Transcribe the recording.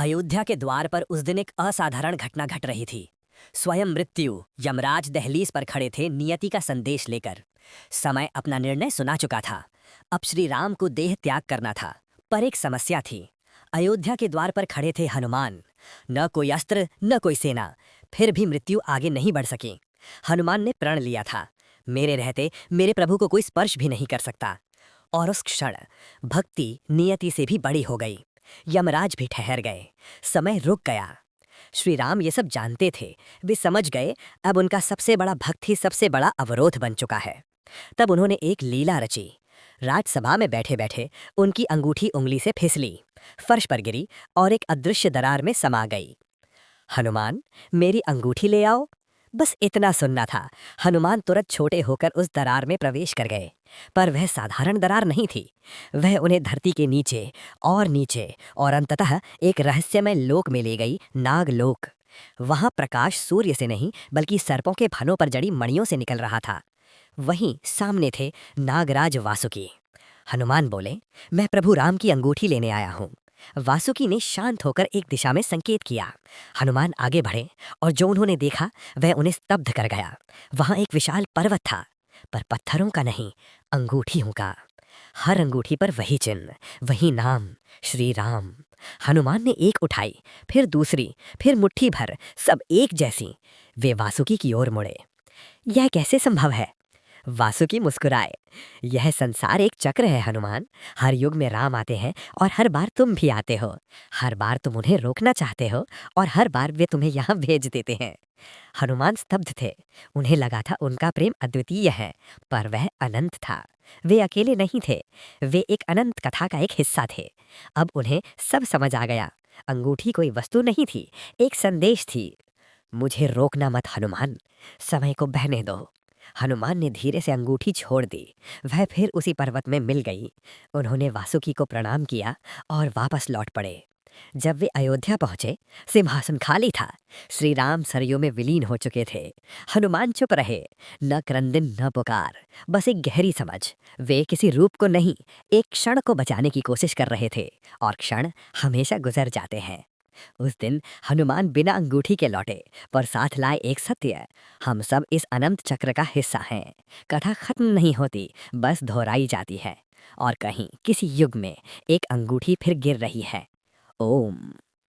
अयोध्या के द्वार पर उस दिन एक असाधारण घटना घट रही थी। स्वयं मृत्यु यमराज दहलीज पर खड़े थे नियति का संदेश लेकर। समय अपना निर्णय सुना चुका था। अब श्री राम को देह त्याग करना था। पर एक समस्या थी। अयोध्या के द्वार पर खड़े थे हनुमान। न कोई अस्त्र न कोई सेना, फिर भी मृत्यु आगे नहीं बढ़ सकी। हनुमान ने प्रण लिया था, मेरे रहते मेरे प्रभु को कोई स्पर्श भी नहीं कर सकता। और उस क्षण भक्ति नियति से भी बड़ी हो गई। यमराज भी ठहर गए, समय रुक गया। श्री राम ये सब जानते थे। वे समझ गए अब उनका सबसे बड़ा भक्त ही सबसे बड़ा अवरोध बन चुका है। तब उन्होंने एक लीला रची। राजसभा में बैठे बैठे उनकी अंगूठी उंगली से फिसली, फर्श पर गिरी और एक अदृश्य दरार में समा गई। हनुमान, मेरी अंगूठी ले आओ। बस इतना सुनना था। हनुमान तुरंत छोटे होकर उस दरार में प्रवेश कर गए। पर वह साधारण दरार नहीं थी। वह उन्हें धरती के नीचे और अंततः एक रहस्यमय लोक में ले गई, नागलोक। वहां प्रकाश सूर्य से नहीं बल्कि सर्पों के फनों पर जड़ी मणियों से निकल रहा था। वहीं सामने थे नागराज वासुकी। हनुमान बोले, मैं प्रभु राम की अंगूठी लेने आया हूँ। वासुकी ने शांत होकर एक दिशा में संकेत किया। हनुमान आगे बढ़े और जो उन्होंने देखा वह उन्हें स्तब्ध कर गया। वहां एक विशाल पर्वत था, पर पत्थरों का नहीं, अंगूठियों का। हर अंगूठी पर वही चिन्ह, वही नाम, श्री राम। हनुमान ने एक उठाई, फिर दूसरी, फिर मुट्ठी भर, सब एक जैसी। वे वासुकी की ओर मुड़े। यह कैसे संभव है? वासुकी मुस्कुराए। यह संसार एक चक्र है हनुमान। हर युग में राम आते हैं और हर बार तुम भी आते हो। हर बार तुम उन्हें रोकना चाहते हो और हर बार वे तुम्हें यहाँ भेज देते हैं। हनुमान स्तब्ध थे। उन्हें लगा था उनका प्रेम अद्वितीय है, पर वह अनंत था। वे अकेले नहीं थे, वे एक अनंत कथा का एक हिस्सा थे। अब उन्हें सब समझ आ गया। अंगूठी कोई वस्तु नहीं थी, एक संदेश थी। मुझे रोकना मत हनुमान, समय को बहने दो। हनुमान ने धीरे से अंगूठी छोड़ दी। वह फिर उसी पर्वत में मिल गई। उन्होंने वासुकी को प्रणाम किया और वापस लौट पड़े। जब वे अयोध्या पहुंचे, सिंहासन खाली था। श्री राम सरयू में विलीन हो चुके थे। हनुमान चुप रहे, न क्रंदन न पुकार, बस एक गहरी समझ। वे किसी रूप को नहीं, एक क्षण को बचाने की कोशिश कर रहे थे, और क्षण हमेशा गुजर जाते हैं। उस दिन हनुमान बिना अंगूठी के लौटे, पर साथ लाए एक सत्य। हम सब इस अनंत चक्र का हिस्सा हैं। कथा खत्म नहीं होती, बस दोहराई जाती है। और कहीं किसी युग में एक अंगूठी फिर गिर रही है। ओम।